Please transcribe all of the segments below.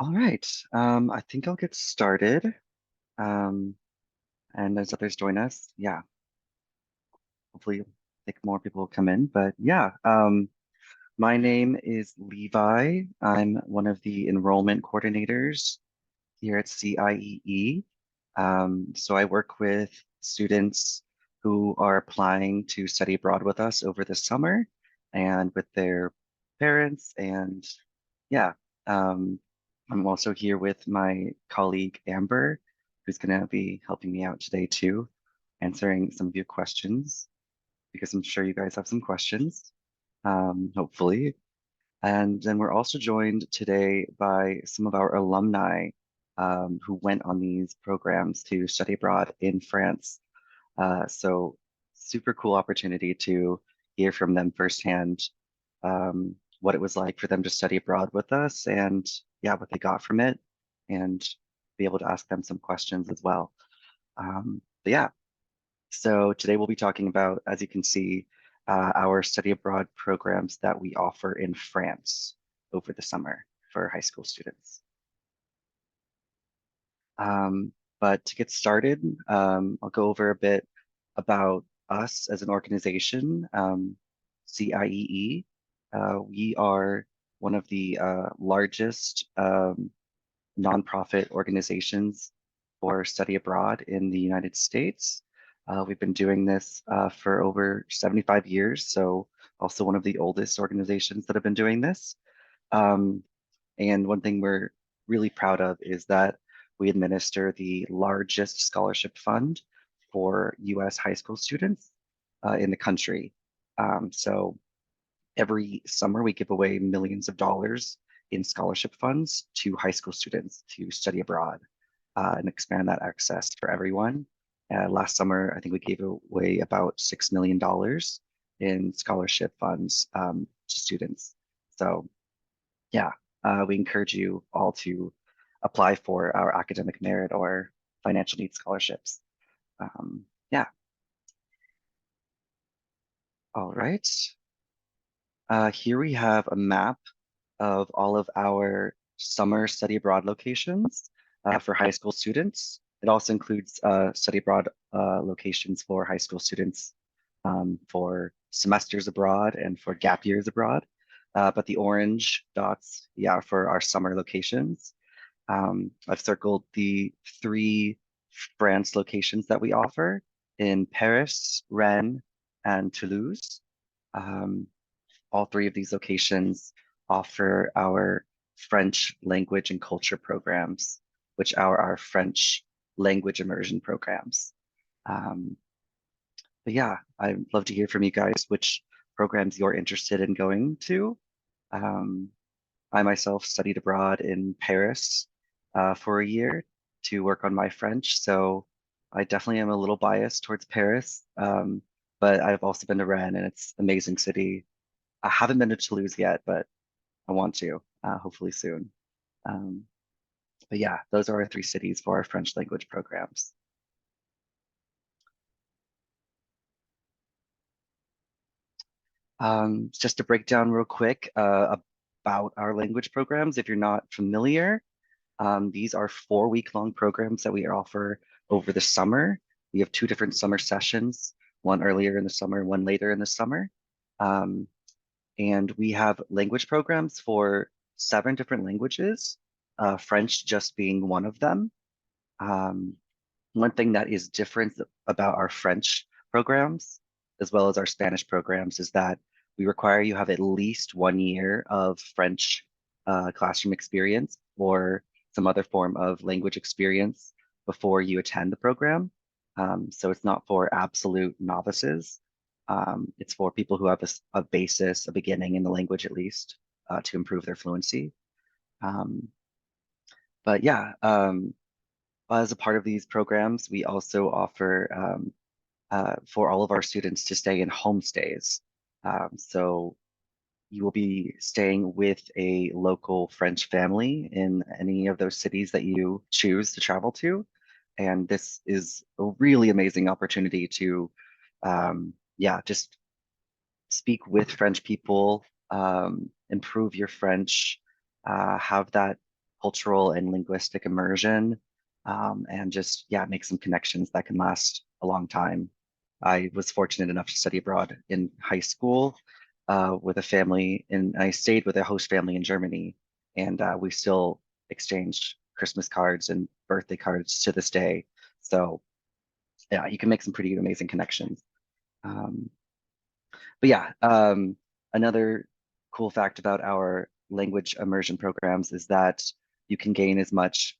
All right. I think I'll get started. Um, and as others join us, yeah, hopefully, I think more people will come in. But yeah, my name is Levi. I'm one of the enrollment coordinators here at CIEE. So I work with students who are applying to study abroad with us over the summer and with their parents. And yeah, um, I'm also here with my colleague Amber, who's going to be helping me out today too, answering some of your questions, because I'm sure you guys have some questions, hopefully. And then we're also joined today by some of our alumni who went on these programs to study abroad in France. So super cool opportunity to hear from them firsthand, what it was like for them to study abroad with us and yeah, what they got from it, and be able to ask them some questions as well. But yeah, so today we'll be talking about, as you can see, our study abroad programs that we offer in France over the summer for high school students. Um, but to get started, I'll go over a bit about us as an organization, CIEE. We are one of the largest nonprofit organizations for study abroad in the United States. We've been doing this for over 75 years, so also one of the oldest organizations that have been doing this. Um, and one thing we're really proud of is that we administer the largest scholarship fund for US high school students in the country. So every summer we give away millions of dollars in scholarship funds to high school students to study abroad and expand that access for everyone. Last summer, I think we gave away about $6 million in scholarship funds to students. So yeah, we encourage you all to apply for our academic merit or financial needs scholarships. Yeah, all right. Here we have a map of all of our summer study abroad locations for high school students. It also includes study abroad locations for high school students for semesters abroad and for gap years abroad. But the orange dots, yeah, for our summer locations. I've circled the three France locations that we offer in Paris, Rennes, and Toulouse. Um, all three of these locations offer our French language and culture programs, which are our French language immersion programs. Um, but yeah, I'd love to hear from you guys which programs you're interested in going to. Um, I myself studied abroad in Paris for a year to work on my French, so I definitely am a little biased towards Paris. But I've also been to Rennes, and it's an amazing city. I haven't been to Toulouse yet, but I want to, hopefully soon. Um, but yeah, those are our three cities for our French language programs. Just to break down real quick about our language programs, if you're not familiar, these are 4 week long programs that we offer over the summer. We have two different summer sessions, one earlier in the summer, one later in the summer. Um, and we have language programs for 7 different languages, French just being one of them. Um, one thing that is different about our French programs, as well as our Spanish programs, is that we require you have at least 1 year of French classroom experience or some other form of language experience before you attend the program. So it's not for absolute novices. It's for people who have a basis, a beginning in the language at least, to improve their fluency. Um, but yeah, as a part of these programs, we also offer for all of our students to stay in homestays. So you will be staying with a local French family in any of those cities that you choose to travel to. And this is a really amazing opportunity to, yeah, just speak with French people, improve your French, have that cultural and linguistic immersion, and just, yeah, make some connections that can last a long time. I was fortunate enough to study abroad in high school with a family, and I stayed with a host family in Germany, and we still exchange Christmas cards and birthday cards to this day. So yeah, you can make some pretty amazing connections. Um, but yeah, another cool fact about our language immersion programs is that you can gain as much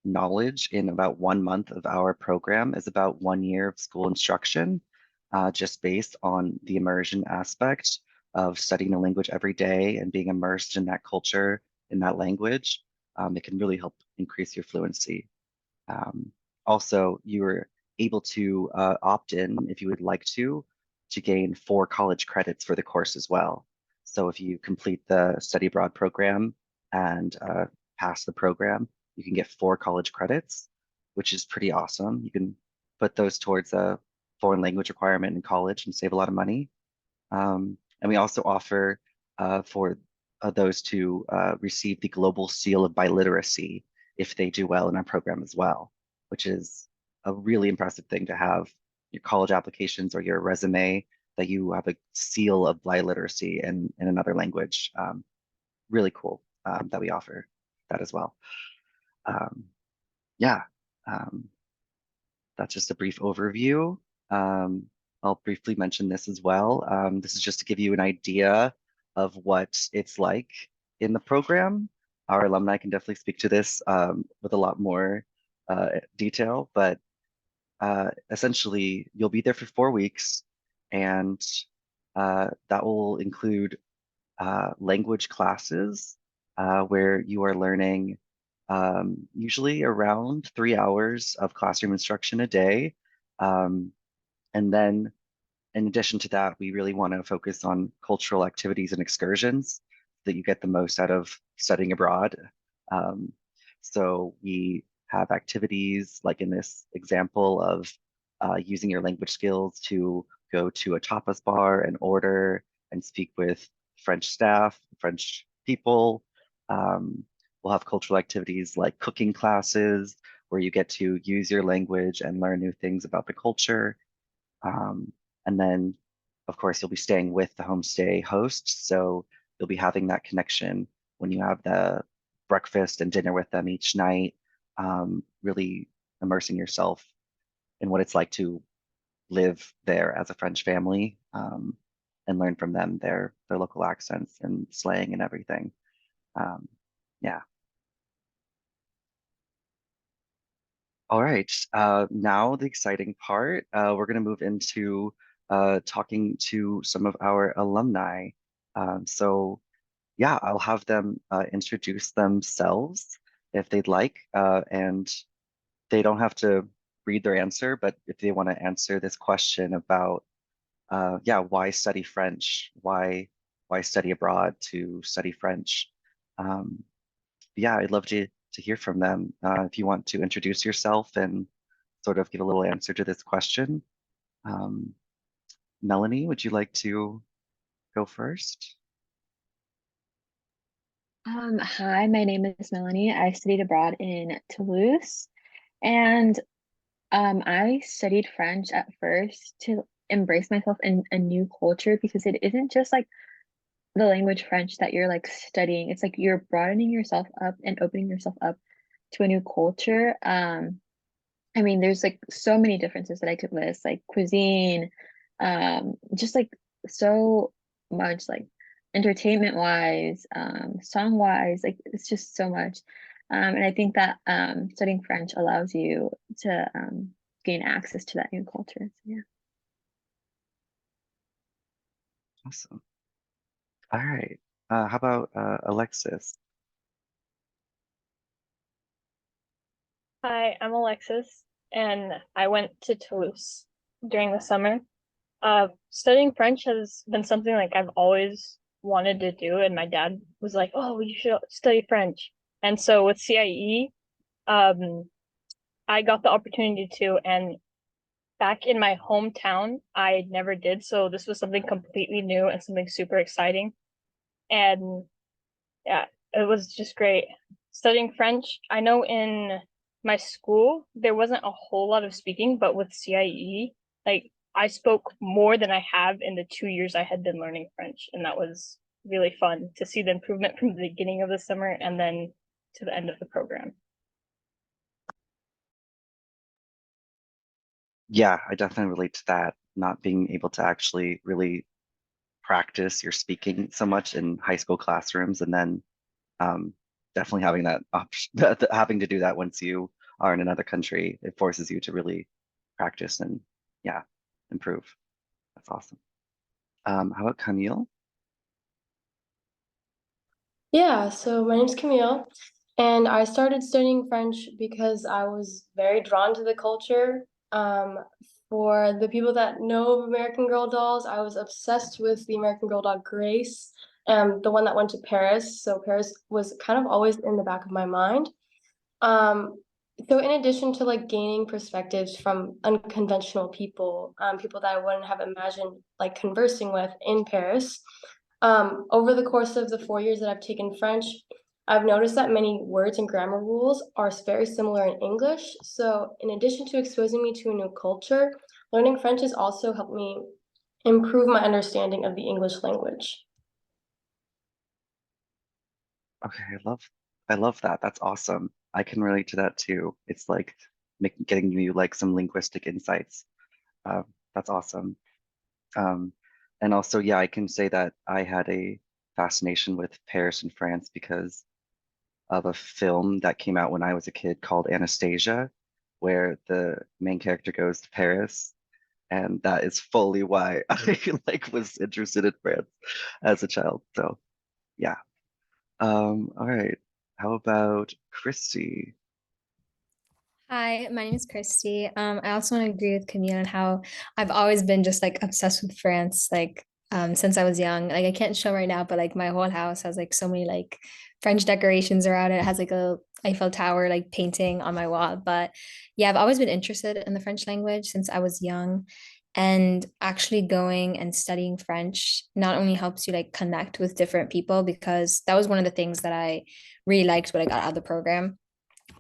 knowledge in about 1 month of our program as about 1 year of school instruction, just based on the immersion aspect of studying the language every day and being immersed in that culture, in that language. It can really help increase your fluency. Um, Also, you're able to opt in if you would like to gain 4 college credits for the course as well. So if you complete the study abroad program and pass the program, you can get 4 college credits, which is pretty awesome. You can put those towards a foreign language requirement in college and save a lot of money. And we also offer for those to receive the Global Seal of Biliteracy if they do well in our program as well, which is a really impressive thing to have your college applications or your resume that you have a seal of biliteracy in another language. Really cool that we offer that as well. Um, yeah, um, that's just a brief overview. Um, I'll briefly mention this as well. This is just to give you an idea of what it's like in the program. Our alumni can definitely speak to this with a lot more detail, but essentially you'll be there for 4 weeks, and that will include language classes where you are learning usually around 3 hours of classroom instruction a day. Um, and then in addition to that, we really want to focus on cultural activities and excursions so that you get the most out of studying abroad. Um, so we have activities like in this example of using your language skills to go to a tapas bar and order and speak with French staff, French people. Um, we'll have cultural activities like cooking classes where you get to use your language and learn new things about the culture. Um, and then, of course, you'll be staying with the homestay host. So you'll be having that connection when you have the breakfast and dinner with them each night, really immersing yourself in what it's like to live there as a French family, and learn from them their local accents and slang and everything. Um, yeah. All right. Now the exciting part. We're going to move into talking to some of our alumni. So yeah, I'll have them introduce themselves if they'd like, and they don't have to read their answer, but if they want to answer this question about, yeah, why study French? Why study abroad to study French? Um, yeah, I'd love to hear from them. If you want to introduce yourself and sort of give a little answer to this question. Um, Melanie, would you like to go first? Hi, my name is Melanie. I studied abroad in Toulouse, and I studied French at first to embrace myself in a new culture because it isn't just like the language French that you're like studying. It's like you're broadening yourself up and opening yourself up to a new culture. I mean, there's like so many differences that I could list, like cuisine, just like so much, like entertainment wise, song wise, like it's just so much. And I think that studying French allows you to gain access to that new culture. So, yeah. Awesome. All right. How about Alexis? Hi, I'm Alexis, and I went to Toulouse during the summer. Studying French has been something like I've always wanted to do, and my dad was like, "Oh, you should study French." And so with CIE, um, I got the opportunity to, and back in my hometown, I never did. So this was something completely new and something super exciting. And yeah, it was just great. studying French, I know in my school there wasn't a whole lot of speaking, but with CIE, like I spoke more than I have in the 2 years I had been learning French, and that was really fun to see the improvement from the beginning of the summer and then to the end of the program. Yeah, I definitely relate to that, not being able to actually really practice your speaking so much in high school classrooms, and then um, definitely having that option, having to do that once you are in another country, it forces you to really practice and yeah, improve. That's awesome. How about Camille? Yeah, so my name's Camille, and I started studying French because I was very drawn to the culture. For the people that know of American Girl dolls, I was obsessed with the American Girl doll Grace, the one that went to Paris. So Paris was kind of always in the back of my mind. Um, so in addition to like gaining perspectives from unconventional people, people that I wouldn't have imagined like conversing with in Paris, over the course of the 4 years that I've taken French, I've noticed that many words and grammar rules are very similar in English. So in addition to exposing me to a new culture, learning French has also helped me improve my understanding of the English language. Okay, I love that. That's awesome. I can relate to that too. It's like getting you like some linguistic insights. Uh, that's awesome. Um, and also, yeah, I can say that I had a fascination with Paris and France because of a film that came out when I was a kid called Anastasia, where the main character goes to Paris, and that is fully why I like was interested in France as a child. So yeah. All right. How about Christy? Hi, my name is Christy. I also want to agree with Camille on how I've always been just like obsessed with France, like since I was young. Like I can't show right now, but like my whole house has like so many like French decorations around it. It has like a Eiffel Tower like painting on my wall. But yeah, I've always been interested in the French language since I was young. And actually going and studying French not only helps you like connect with different people, because that was one of the things that I really liked what I got out of the program,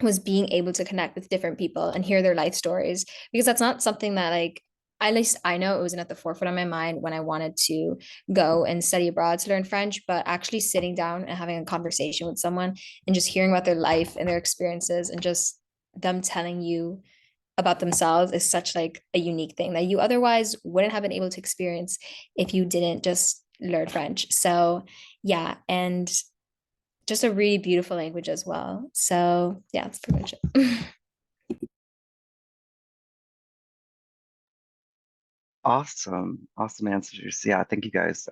was being able to connect with different people and hear their life stories, because that's not something that like, at least I know it wasn't at the forefront of my mind when I wanted to go and study abroad to learn French, but actually sitting down and having a conversation with someone and just hearing about their life and their experiences and just them telling you about themselves is such like a unique thing that you otherwise wouldn't have been able to experience if you didn't just learn French. So yeah, and just a really beautiful language as well. So yeah, that's pretty much it. Awesome. Awesome answers. Yeah, thank you guys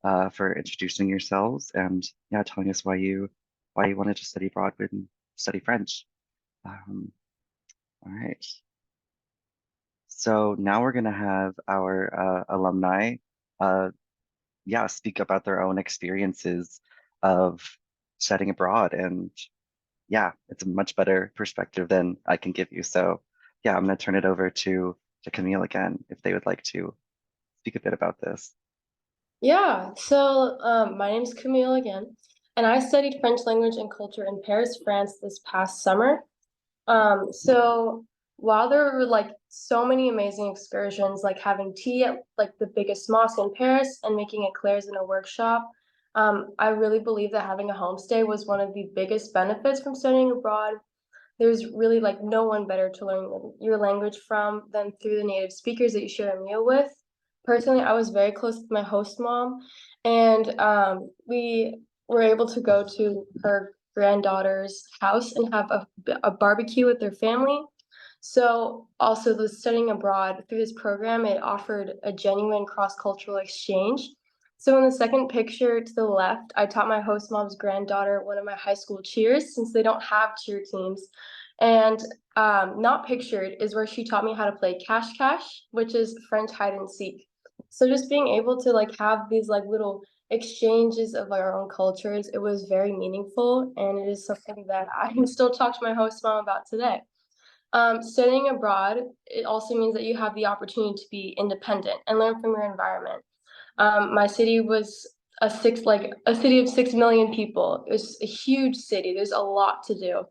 for introducing yourselves and yeah, telling us why you wanted to study abroad and study French. Um, all right. So now we're gonna have our alumni uh yeah, speak about their own experiences of studying abroad. And yeah, it's a much better perspective than I can give you. So yeah, I'm gonna turn it over to Camille again if they would like to speak a bit about this. Yeah, so my name's Camille again, and I studied French language and culture in Paris, France this past summer. So while there were like so many amazing excursions, like having tea at like the biggest mosque in Paris and making eclairs in a workshop, I really believe that having a homestay was one of the biggest benefits from studying abroad. There's really like no one better to learn your language from than through the native speakers that you share a meal with. Personally, I was very close with my host mom, and we were able to go to her granddaughter's house and have a barbecue with their family. So also the studying abroad through this program, it offered a genuine cross-cultural exchange. So in the second picture to the left, I taught my host mom's granddaughter one of my high school cheers, since they don't have cheer teams. And not pictured is where she taught me how to play cash cash, which is French hide and seek. So just being able to like have these like little exchanges of our own cultures, it was very meaningful, and it is something that I can still talk to my host mom about today. Studying abroad, it also means that you have the opportunity to be independent and learn from your environment. My city was a city of 6 million people. It was a huge city. There's a lot to do.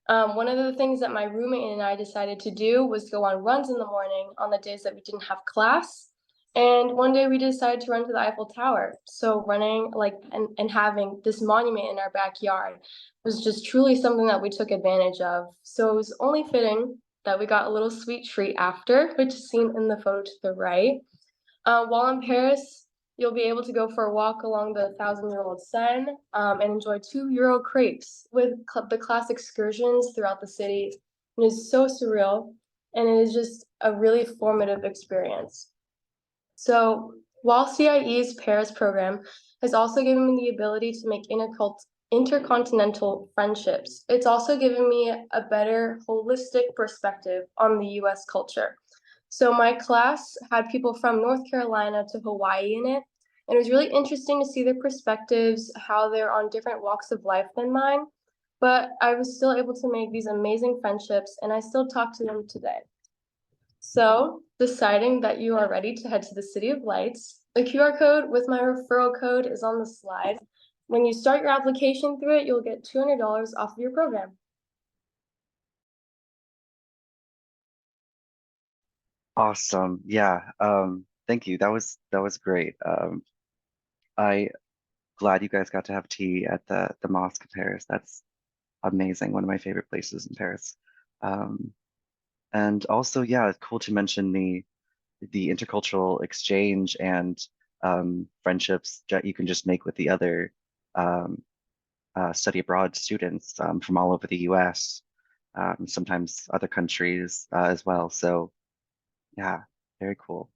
One of the things that my roommate and I decided to do was go on runs in the morning on the days that we didn't have class. And one day we decided to run to the Eiffel Tower. So running and having this monument in our backyard was just truly something that we took advantage of. So it was only fitting that we got a little sweet treat after, which is seen in the photo to the right. While in Paris, you'll be able to go for a walk along the thousand-year-old Seine and enjoy €2 crepes with the class excursions throughout the city. It is so surreal, and it is just a really formative experience. So while CIEE's Paris program has also given me the ability to make intercontinental friendships, it's also given me a better holistic perspective on the US culture. So my class had people from North Carolina to Hawaii in it, and it was really interesting to see their perspectives, how they're on different walks of life than mine, but I was still able to make these amazing friendships, and I still talk to them today. So, deciding that you are ready to head to the City of Lights, the QR code with my referral code is on the slide. When you start your application through it, you'll get $200 off of your program. Awesome. Yeah. Thank you. That was great. I glad you guys got to have tea at the mosque in Paris. That's amazing. One of my favorite places in Paris. And also, yeah, it's cool to mention the intercultural exchange and friendships that you can just make with the other study abroad students from all over the US, sometimes other countries as well. So yeah, very cool.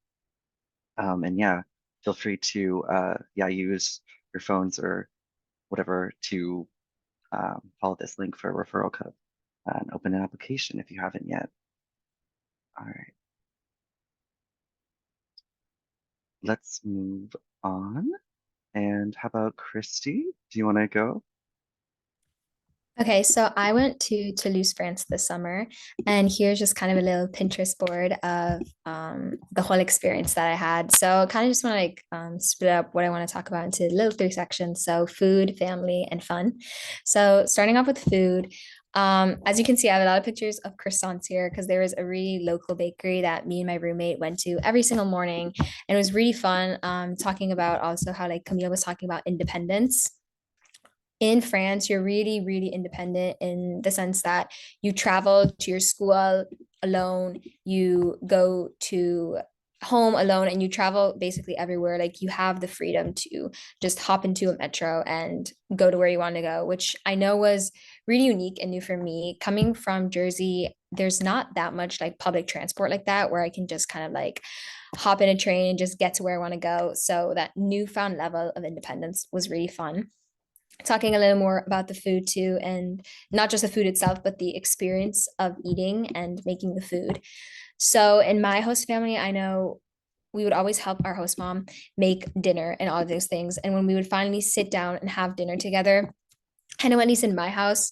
And yeah, feel free to use your phones or whatever to follow this link for a referral code and open an application if you haven't yet. All right. Let's move on. And how about Christy? Do you want to go? Okay, so I went to Toulouse, France this summer, and here's just kind of a little Pinterest board of the whole experience that I had. So kind of just want to split up what I want to talk about into little 3 sections. So food, family, and fun. So starting off with food, as you can see, I have a lot of pictures of croissants here because there was a really local bakery that me and my roommate went to every single morning, and it was really fun. Talking about also how like Camille was talking about independence in France, you're really, really independent in the sense that you travel to your school alone, you go to home alone, and you travel basically everywhere. Like you have the freedom to just hop into a metro and go to where you want to go, which I know was really unique and new for me. Coming from Jersey, there's not that much like public transport like that where I can just kind of like hop in a train and just get to where I want to go. So that newfound level of independence was really fun. Talking a little more about the food too, and not just the food itself, but the experience of eating and making the food. So in my host family, I know we would always help our host mom make dinner and all of those things. And when we would finally sit down and have dinner together, I know at least in my house,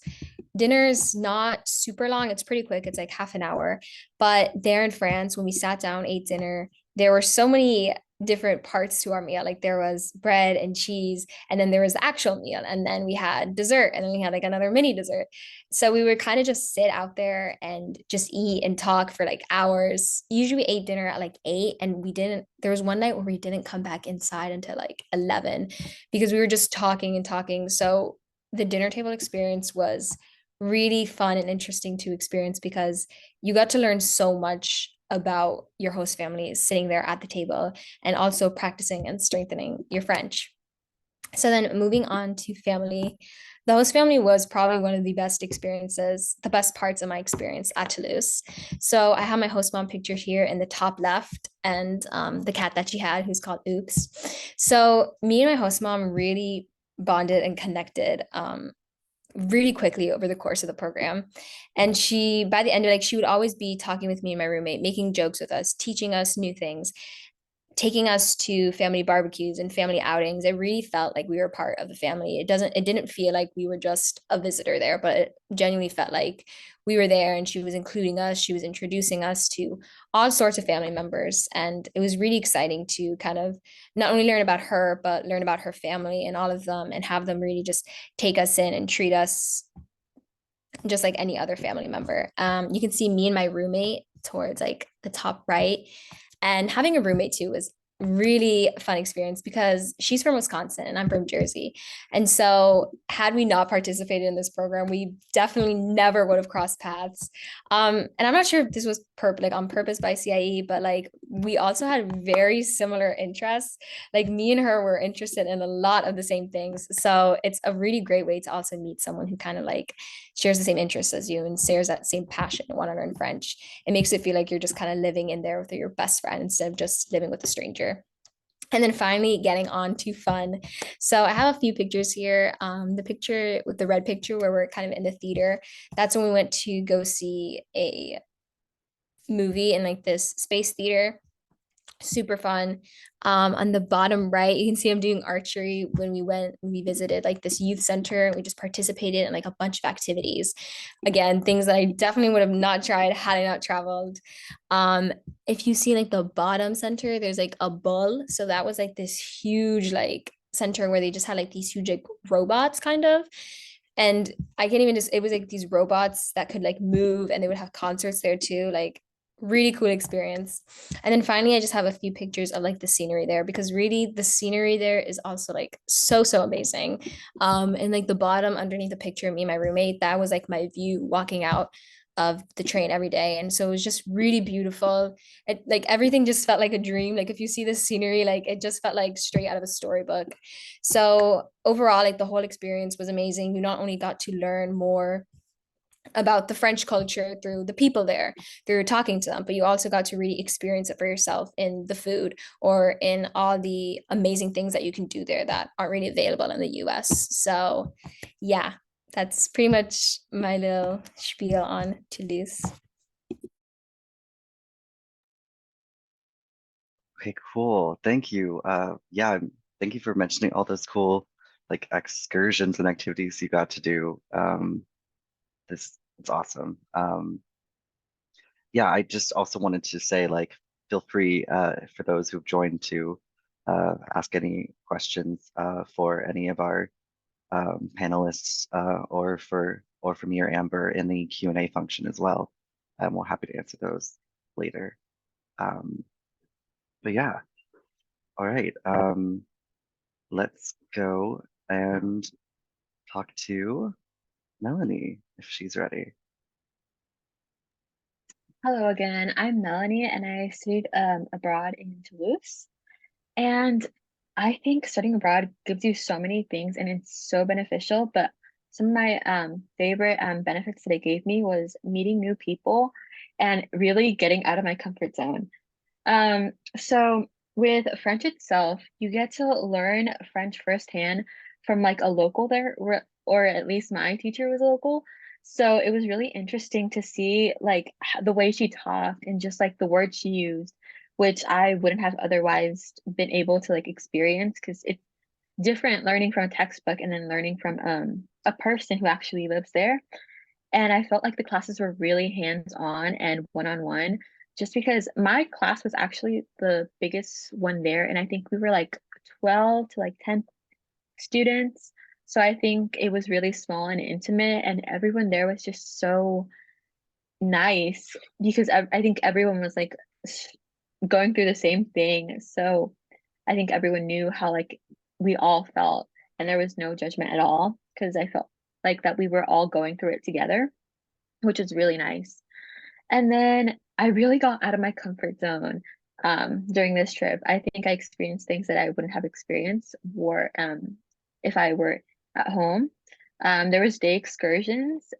dinner is not super long. It's pretty quick. It's like half an hour. But there in France, when we sat down, ate dinner, there were so many different parts to our meal. Like there was bread and cheese, and then there was the actual meal, and then we had dessert, and then we had like another mini dessert. So we would kind of just sit out there and just eat and talk for like hours. Usually we ate dinner at like 8, and we didn't, there was one night where we didn't come back inside until like 11 because we were just talking and talking. So the dinner table experience was really fun and interesting to experience because you got to learn so much about your host family sitting there at the table and also practicing and strengthening your French. So then moving on to family, the host family was probably one of the best experiences, the best parts of my experience at Toulouse. So I have my host mom picture here in the top left, and the cat that she had, who's called Oops. So me and my host mom really bonded and connected really quickly over the course of the program. And she, by the end of like, she would always be talking with me and my roommate, making jokes with us, teaching us new things. taking us to family barbecues and family outings. It really felt like we were part of the family. It didn't feel like we were just a visitor there, but it genuinely felt like we were there, and she was including us. She was introducing us to all sorts of family members. And it was really exciting to kind of not only learn about her, but learn about her family and all of them, and have them really just take us in and treat us just like any other family member. You can see me and my roommate towards like the top right. And having a roommate too was really fun experience because she's from Wisconsin and I'm from Jersey. And so had we not participated in this program, we definitely never would have crossed paths. And I'm not sure if this was like on purpose by CIEE, but like we also had very similar interests. Like me and her were interested in a lot of the same things. So it's a really great way to also meet someone who kind of like shares the same interests as you and shares that same passion and want to learn French. It makes it feel like you're just kind of living in there with your best friend instead of just living with a stranger. And then finally getting on to fun. So I have a few pictures here. The picture with the red picture where we're kind of in the theater, that's when we went to go see a movie in like this space theater. Super fun. On the bottom right, you can see I'm doing archery. When we visited like this youth center, we just participated in like a bunch of activities. Again, things that I definitely would have not tried had I not traveled. If you see like the bottom center, there's like a bull. So that was like this huge like center where they just had like these huge like robots kind of. And I can't even just, it was like these robots that could like move, and they would have concerts there too. Like really cool experience. And then finally, I just have a few pictures of like the scenery there, because really the scenery there is also like so amazing. And like the bottom underneath the picture of me and my roommate, that was like my view walking out of the train every day. And so it was just really beautiful. Like everything just felt like a dream. Like if you see the scenery, like it just felt like straight out of a storybook. So overall, like the whole experience was amazing. You not only got to learn more about the French culture through the people there, through talking to them, but you also got to really experience it for yourself in the food or in all the amazing things that you can do there that aren't really available in the US. So, yeah, that's pretty much my little spiel on Toulouse. Okay, cool. Thank you. Yeah, thank you for mentioning all those cool like excursions and activities you got to do. It's awesome. Yeah, I just also wanted to say like feel free for those who've joined to ask any questions for any of our panelists or for me or Amber in the Q&A function as well. We're happy to answer those later. But yeah, all right. Let's go and talk to Melanie if she's ready. Hello again. I'm Melanie, and I studied abroad in Toulouse. And I think studying abroad gives you so many things, and it's so beneficial. But some of my favorite benefits that it gave me was meeting new people and really getting out of my comfort zone. So with French itself, you get to learn French firsthand from like a local there, or at least my teacher was a local. So it was really interesting to see like the way she talked and just like the words she used, which I wouldn't have otherwise been able to like experience, because it's different learning from a textbook and then learning from a person who actually lives there. And I felt like the classes were really hands-on and one-on-one, just because my class was actually the biggest one there. And I think we were like 12 to like 10 students. So I think it was really small and intimate, and everyone there was just so nice, because I think everyone was like going through the same thing. So I think everyone knew how like we all felt, and there was no judgment at all, because I felt like that we were all going through it together, which is really nice. And then I really got out of my comfort zone during this trip. I think I experienced things that I wouldn't have experienced or if I were at home. There was day excursions.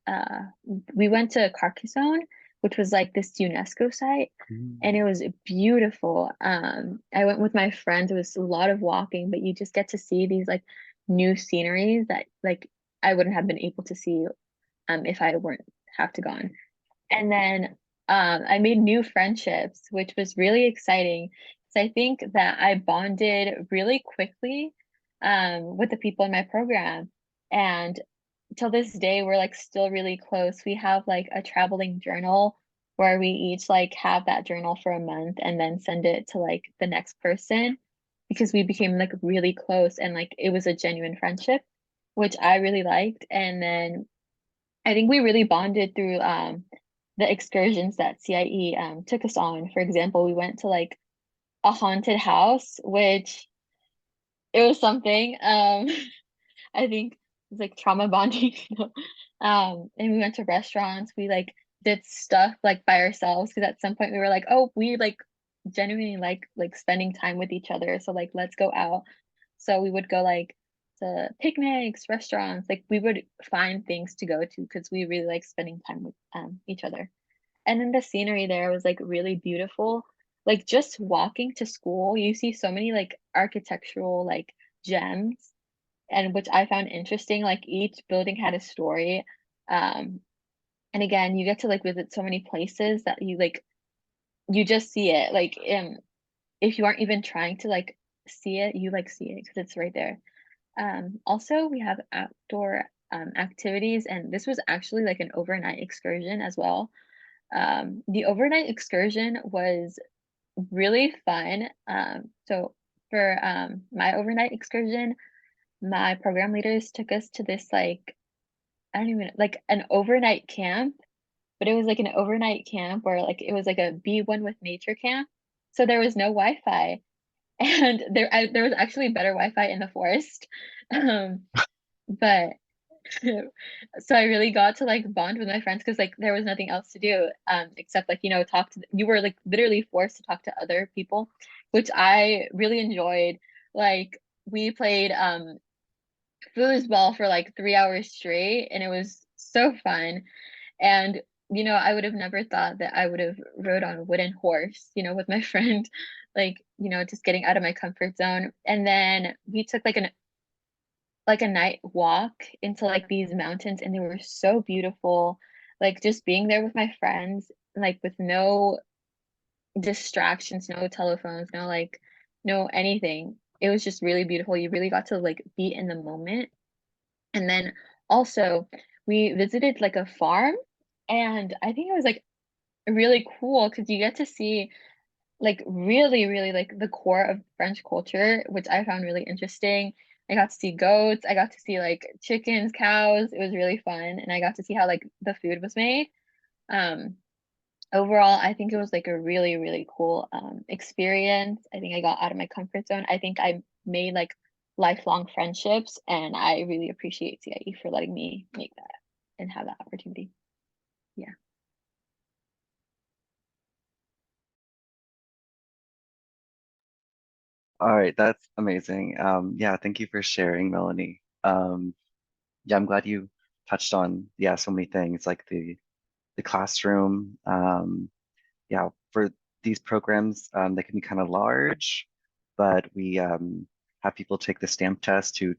We went to Carcassonne, which was like this UNESCO site, and it was beautiful. I went with my friends. It was a lot of walking, but you just get to see these like new sceneries that like I wouldn't have been able to see if I weren't have to gone. And then I made new friendships, which was really exciting. I think that I bonded really quickly with the people in my program. And till this day, we're like still really close. We have like a traveling journal where we each like have that journal for a month and then send it to like the next person because we became like really close and like it was a genuine friendship, which I really liked. And then I think we really bonded through the excursions that CIE took us on. For example, we went to like a haunted house, which it was something. I think it was like trauma bonding. And we went to restaurants. We like did stuff like by ourselves because at some point we were like, oh, we like genuinely like spending time with each other. So like let's go out. So we would go like to picnics, restaurants. Like we would find things to go to because we really like spending time with each other. And then the scenery there was like really beautiful. Like just walking to school, you see so many like architectural like gems and which I found interesting. Like each building had a story. Um, and again, you get to like visit so many places that you just see it. Like if you aren't even trying to like see it, you like see it because it's right there. Also we have outdoor activities, and this was actually like an overnight excursion as well. The overnight excursion was really fun. So for my overnight excursion, my program leaders took us to this like I don't even like an overnight camp, but it was like an overnight camp where like it was like a be one with nature camp. So there was no Wi-Fi, and there was actually better Wi-Fi in the forest. Um, but so I really got to like bond with my friends because like there was nothing else to do except like talk to you were like literally forced to talk to other people, which I really enjoyed. Like we played foosball for like 3 hours straight, and it was so fun. And I would have never thought that I would have rode on a wooden horse, with my friend, like just getting out of my comfort zone. And then we took like a night walk into like these mountains, and they were so beautiful. Like just being there with my friends, like with no distractions, no telephones, no anything. It was just really beautiful. You really got to like be in the moment. And then also we visited like a farm, and I think it was like really cool because you get to see like really, really like the core of French culture, which I found really interesting. I got to see goats, I got to see like chickens, cows. It was really fun. And I got to see how like the food was made. Um, Overall, I think it was like a really, really cool experience. I think I got out of my comfort zone. I think I made like lifelong friendships, and I really appreciate CIE for letting me make that and have that opportunity. Yeah. All right, that's amazing. Yeah, thank you for sharing, Melanie. Yeah, I'm glad you touched on so many things like the classroom. Yeah, for these programs, they can be kind of large, but we have people take the stamp test to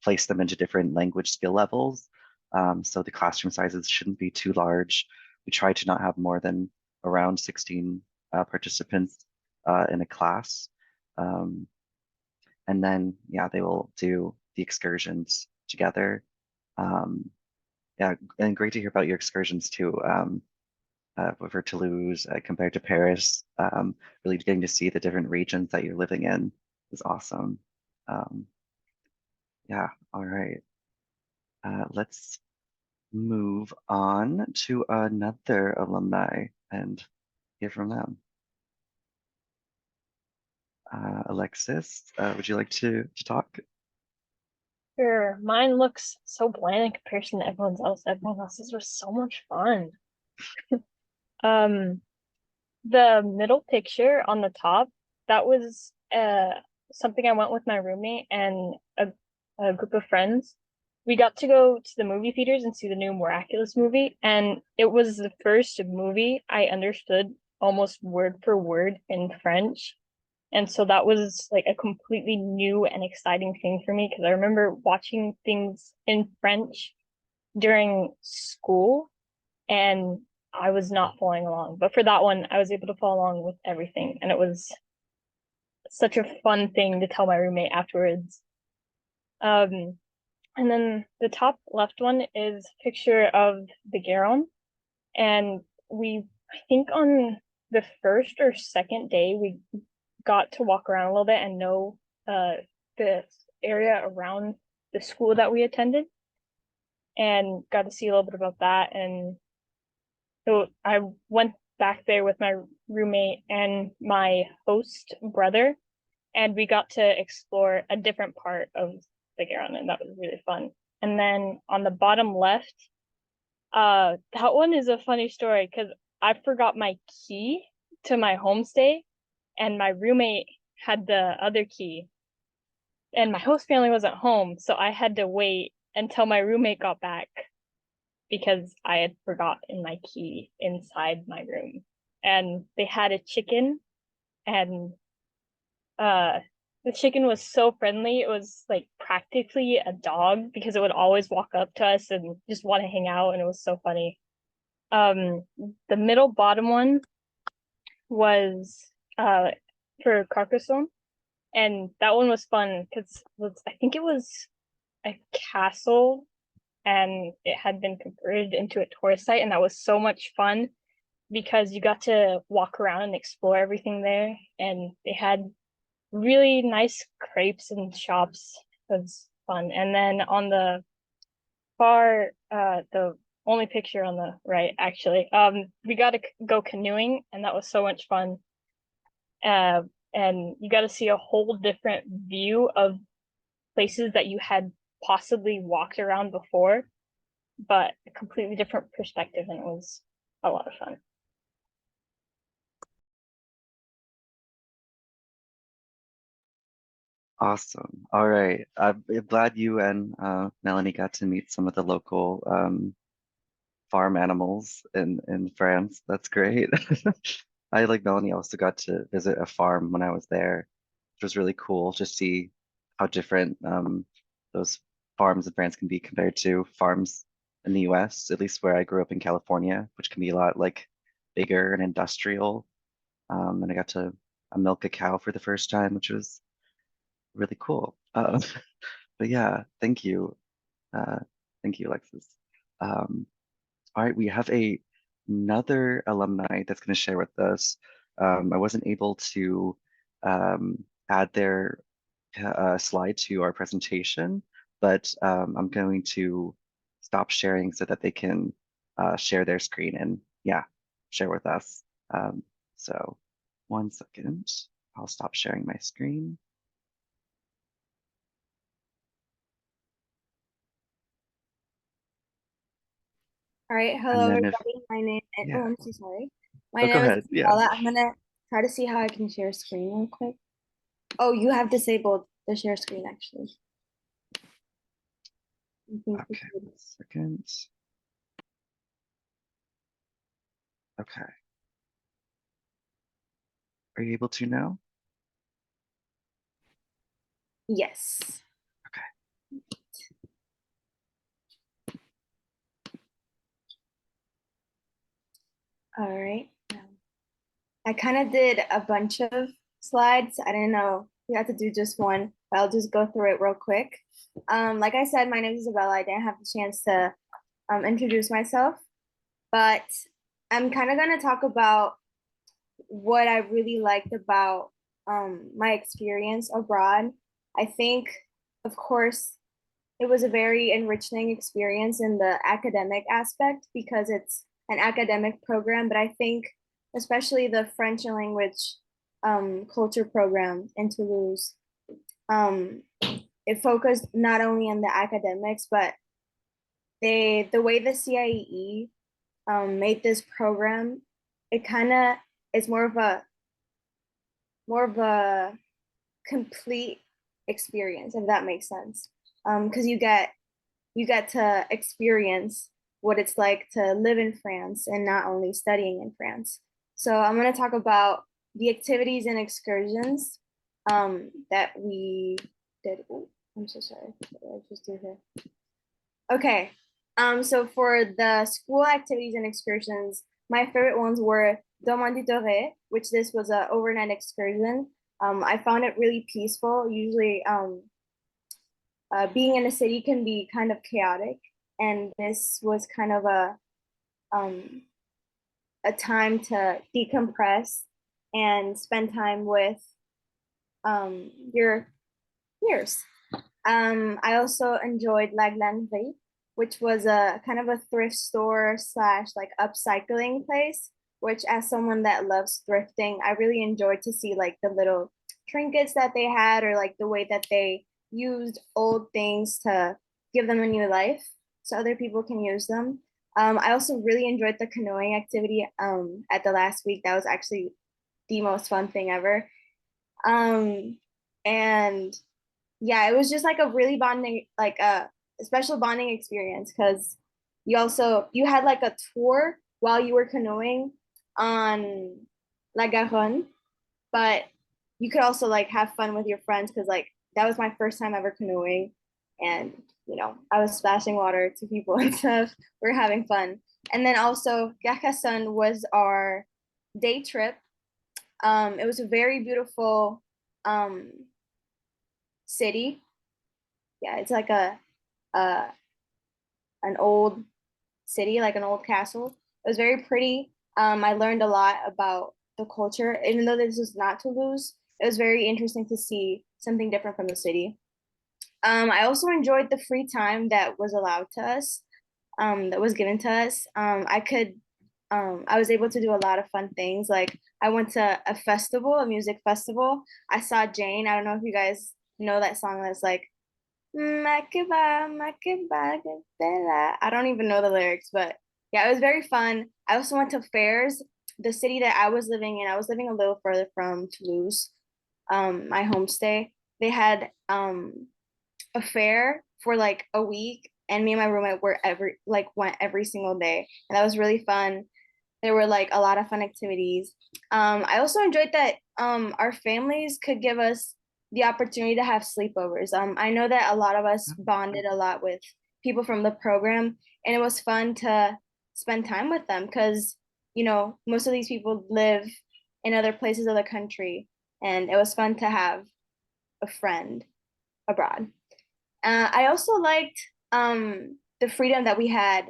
place them into different language skill levels. So the classroom sizes shouldn't be too large. We try to not have more than around 16 participants in a class. Um, and then, yeah, they will do the excursions together. Um, yeah, and great to hear about your excursions too. For Toulouse compared to Paris. Really getting to see the different regions that you're living in is awesome. Um, yeah, all right. Let's move on to another alumni and hear from them. Alexis, would you like to talk? Sure, mine looks so bland in comparison to everyone else. Everyone else's was so much fun. Um, the middle picture on the top, that was something I went with my roommate and a group of friends. We got to go to the movie theaters and see the new Miraculous movie, and it was the first movie I understood almost word for word in French. And so that was like a completely new and exciting thing for me because I remember watching things in French during school and I was not following along. But for that one, I was able to follow along with everything. And it was such a fun thing to tell my roommate afterwards. And then the top left one is a picture of the Garonne. And I think on the first or second day, we got to walk around a little bit and know the area around the school that we attended and got to see a little bit about that. And so I went back there with my roommate and my host brother, and we got to explore a different part of the Garonne, and that was really fun. And then on the bottom left, that one is a funny story because I forgot my key to my homestay, and my roommate had the other key, and my host family wasn't home, so I had to wait until my roommate got back because I had forgotten my key inside my room. And they had a chicken, and the chicken was so friendly. It was like practically a dog because it would always walk up to us and just want to hang out, and it was so funny. The middle bottom one was for Carcassonne, and that one was fun because I think it was a castle and it had been converted into a tourist site, and that was so much fun because you got to walk around and explore everything there, and they had really nice crepes and shops. It was fun. And then on the far the only picture on the right actually, we got to go canoeing, and that was so much fun. And you got to see a whole different view of places that you had possibly walked around before, but a completely different perspective, and it was a lot of fun. Awesome. All right. I'm glad you and Melanie got to meet some of the local farm animals in France. That's great. I, like Melanie, also got to visit a farm when I was there, which was really cool to see how different those farms in France can be compared to farms in the US, at least where I grew up in California, which can be a lot like bigger and industrial. And I got to milk a cow for the first time, which was really cool. But yeah, thank you. Thank you, Alexis. All right, we have another alumni that's going to share with us. I wasn't able to add their slide to our presentation, but I'm going to stop sharing so that they can share their screen and yeah, share with us. So 1 second, I'll stop sharing my screen. All right, And hello then if, everybody. My name is, yeah. oh, I'm so sorry. My Oh, go name is ahead. Yeah. Isabella. I'm gonna try to see how I can share screen real quick. Oh, you have disabled the share screen actually. I think we Okay, should- 1 second. Okay. Are you able to now? Yes. Okay. All right. I kind of did a bunch of slides. I didn't know we had to do just one, but I'll just go through it real quick. Like I said, my name is Isabella. I didn't have the chance to introduce myself, but I'm kind of going to talk about what I really liked about my experience abroad. I think, of course, it was a very enriching experience in the academic aspect because it's an academic program, but I think especially the French language culture program in Toulouse, it focused not only on the academics, but the way the CIEE made this program, it kind of is more of a complete experience, if that makes sense. Because you get to experience what it's like to live in France and not only studying in France. So I'm going to talk about the activities and excursions that we did. Oh, I'm so sorry. What did I just do here? Okay. So for the school activities and excursions, my favorite ones were Domanditore, which this was an overnight excursion. I found it really peaceful. Usually, being in a city can be kind of chaotic, and this was kind of um, a time to decompress and spend time with your peers. I also enjoyed La Galerie, which was a kind of a thrift store slash like upcycling place, which as someone that loves thrifting, I really enjoyed to see like the little trinkets that they had or like the way that they used old things to give them a new life so other people can use them. I also really enjoyed the canoeing activity at the last week. That was actually the most fun thing ever. Um, and yeah, it was just like a really bonding, like a special bonding experience because you had like a tour while you were canoeing on La Garonne, but you could also like have fun with your friends because like that was my first time ever canoeing, and I was splashing water to people and stuff. We're having fun, and then also Carcassonne was our day trip. It was a very beautiful um city. Yeah, it's like uh an old city, like an old castle. It was very pretty. I learned a lot about the culture, even though this is not Toulouse. It was very interesting to see something different from the city. I also enjoyed the free time that was allowed to us, that was given to us. I was able to do a lot of fun things. Like I went to a festival, a music festival. I saw Jane. I don't know if you guys know that song that's like Makeba, Makeba, Bella. I don't even know the lyrics, but yeah, it was very fun. I also went to fairs. The city that I was living in, I was living a little further from Toulouse, my homestay. They had a fair for like a week, and me and my roommate went every single day, and that was really fun. There were like a lot of fun activities. I also enjoyed that our families could give us the opportunity to have sleepovers. I know that a lot of us bonded a lot with people from the program, and it was fun to spend time with them because, most of these people live in other places of the country, and it was fun to have a friend abroad. I also liked the freedom that we had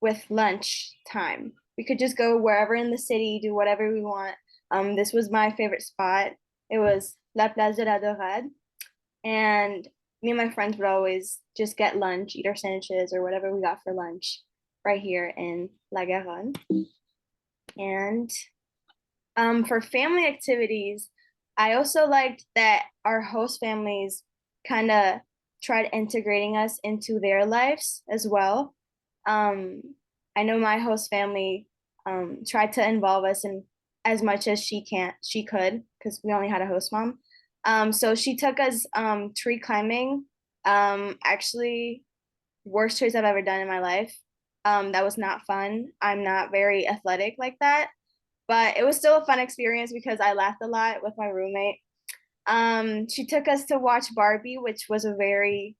with lunch time. We could just go wherever in the city, do whatever we want. This was my favorite spot. It was La Place de la Dorade. And me and my friends would always just get lunch, eat our sandwiches or whatever we got for lunch right here in La Garonne. And for family activities, I also liked that our host families kind of tried integrating us into their lives as well. I know my host family tried to involve us in as much as she could, because we only had a host mom. So she took us tree climbing. Actually, worst choice I've ever done in my life. That was not fun. I'm not very athletic like that, but it was still a fun experience because I laughed a lot with my roommate. She took us to watch Barbie, which was a very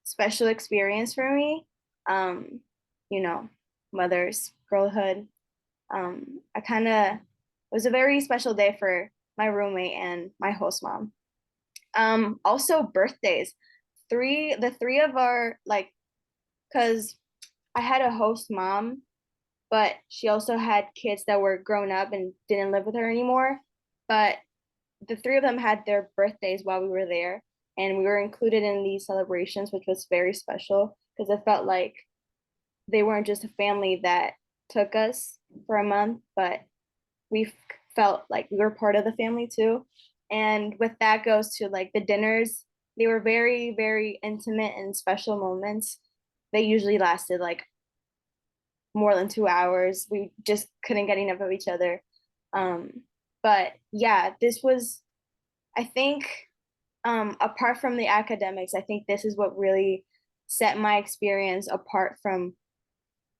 special experience for me. Um, Mother's girlhood. It was a very special day for my roommate and my host mom. Also birthdays. The three of our because I had a host mom, but she also had kids that were grown up and didn't live with her anymore. But the three of them had their birthdays while we were there, and we were included in these celebrations, which was very special because it felt like they weren't just a family that took us for a month, but we felt like we were part of the family too. And with that goes to like the dinners. They were very, very intimate and special moments. They usually lasted like more than 2 hours. We just couldn't get enough of each other. But yeah, this was, I think, apart from the academics, I think this is what really set my experience apart from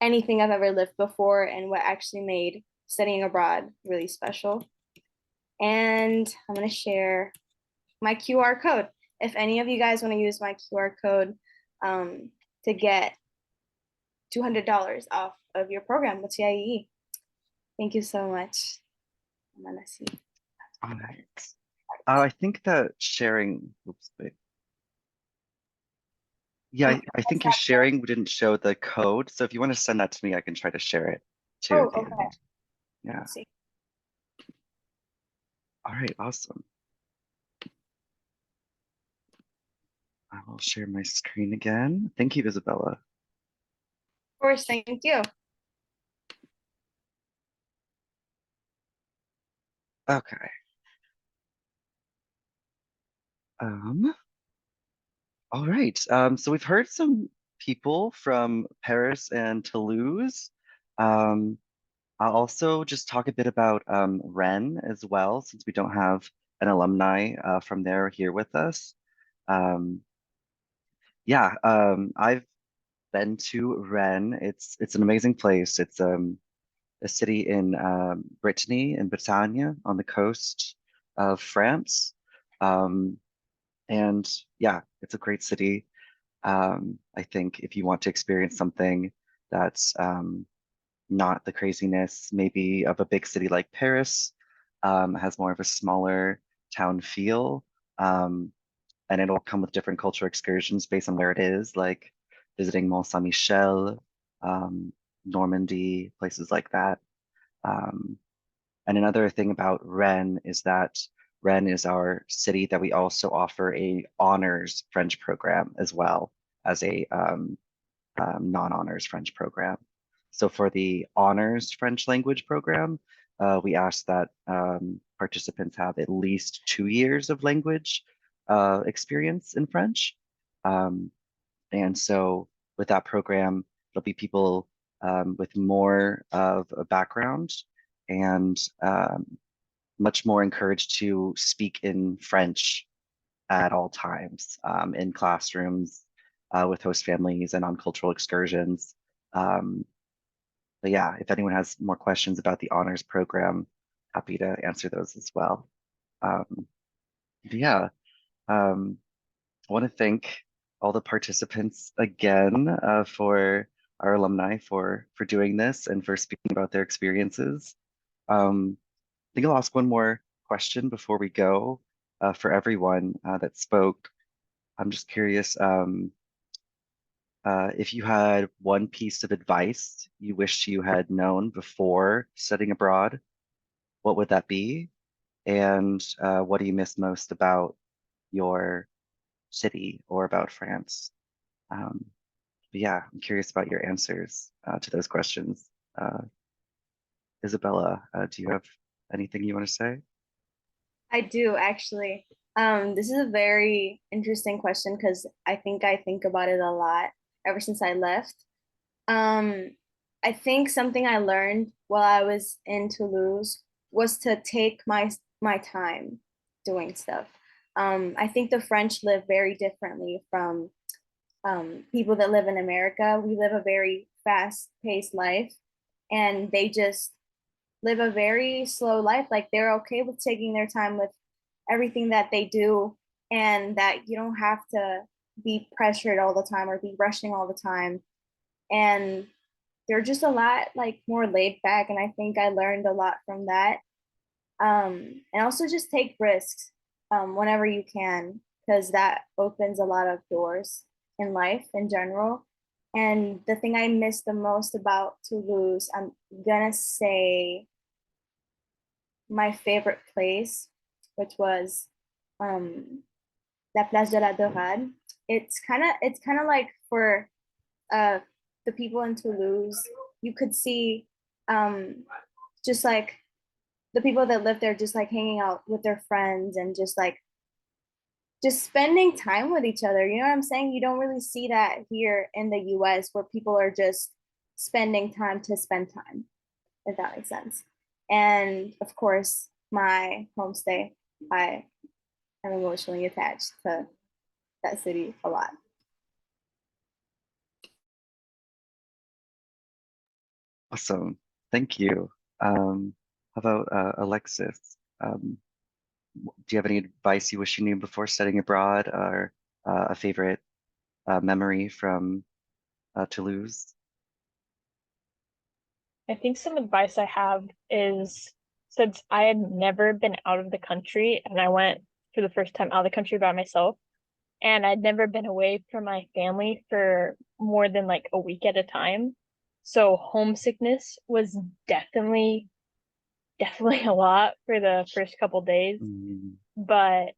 anything I've ever lived before and what actually made studying abroad really special. And I'm going to share my QR code. If any of you guys want to use my QR code to get $200 off of your program with CIEE. Thank you so much. I'm gonna see. All right. I think that sharing, oops, wait. Yeah, I think your sharing didn't show the code. So if you want to send that to me, I can try to share it too Oh, at the okay. end. Yeah. Let's see. All right, awesome. I will share my screen again. Thank you, Isabella. Of course, thank you. Okay. All right. So we've heard some people from Paris and Toulouse. Um, I'll also just talk a bit about Rennes as well, since we don't have an alumni from there here with us. Um, yeah, I've been to Rennes. It's an amazing place. It's a city in Brittany in Bretagne on the coast of France. Um, and yeah, it's a great city. I think if you want to experience something that's not the craziness maybe of a big city like Paris, has more of a smaller town feel. And it'll come with different cultural excursions based on where it is, like visiting Mont Saint-Michel, Normandy, places like that. Um, and another thing about Rennes is that Rennes is our city that we also offer a honors French program as well as a non-honors French program. So for the honors French language program, we ask that participants have at least 2 years of language experience in French. Um, and so with that program, it'll be people with more of a background and much more encouraged to speak in French at all times in classrooms, with host families, and on cultural excursions. Um, but yeah, if anyone has more questions about the honors program, happy to answer those as well. But yeah, um, I want to thank all the participants again for our alumni for doing this and for speaking about their experiences. I think I'll ask one more question before we go for everyone that spoke. I'm just curious if you had one piece of advice you wish you had known before studying abroad, what would that be? And what do you miss most about your city or about France? Um, but yeah, I'm curious about your answers to those questions. Uh, Isabella, do you have anything you want to say? I do actually. This is a very interesting question because I think about it a lot ever since I left. Um, I think something I learned while I was in Toulouse was to take my time doing stuff. I think the French live very differently from people that live in America. We live a very fast-paced life, and they just live a very slow life. Like they're okay with taking their time with everything that they do, and that you don't have to be pressured all the time or be rushing all the time. And they're just a lot like more laid back. And I think I learned a lot from that. And also just take risks whenever you can, because that opens a lot of doors in life in general. And the thing I miss the most about Toulouse, I'm gonna say my favorite place, which was La Place de la Dorade. It's kind of like for uh, the people in Toulouse, you could see just like the people that live there just like hanging out with their friends and just spending time with each other. You know what I'm saying? You don't really see that here in the US where people are just spending time to spend time, if that makes sense. And of course, my homestay, I am emotionally attached to that city a lot. Awesome. Thank you. How about Alexis? Do you have any advice you wish you knew before studying abroad, or a favorite memory from Toulouse? I think some advice I have is since I had never been out of the country and I went for the first time out of the country by myself. And I'd never been away from my family for more than like a week at a time. So homesickness was definitely a lot for the first couple days. But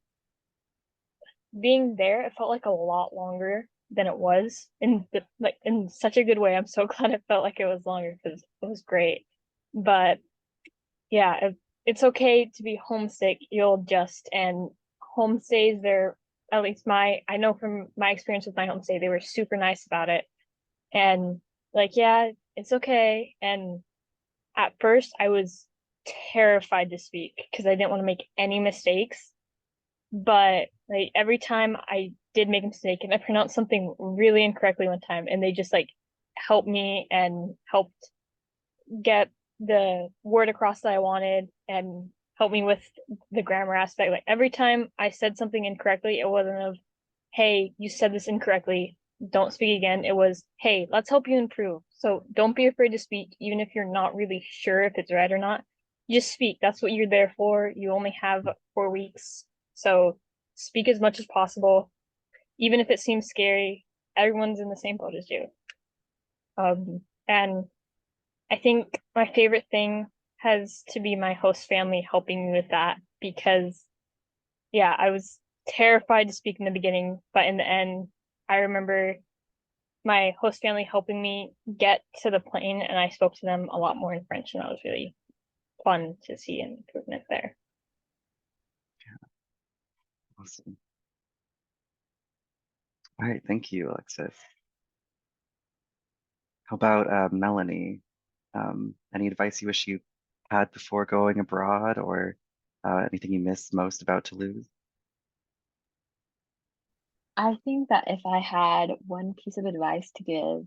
being there, it felt like a lot longer than it was in such a good way. I'm so glad it felt like it was longer because it was great. But yeah, it's okay to be homesick. You'll adjust, and homestays, they're at least I know from my experience with my homestay, they were super nice about it. And like, yeah, it's okay. And at first I was terrified to speak because I didn't want to make any mistakes. But like every time I did make a mistake and I pronounced something really incorrectly one time, and they just like helped me and helped get the word across that I wanted and help me with the grammar aspect. Like every time I said something incorrectly, it wasn't of, hey, you said this incorrectly, don't speak again. It was, hey, let's help you improve. So don't be afraid to speak, even if you're not really sure if it's right or not. Just speak. That's what you're there for. You only have 4 weeks. So speak as much as possible. Even if it seems scary, everyone's in the same boat as you. And I think my favorite thing has to be my host family helping me with that, because yeah, I was terrified to speak in the beginning, but in the end, I remember my host family helping me get to the plane, and I spoke to them a lot more in French, and that was really fun to see an improvement there. Awesome. All right, thank you, Alexis. How about Melanie? Any advice you wish you had before going abroad, or anything you missed most about Toulouse? I think that if I had one piece of advice to give,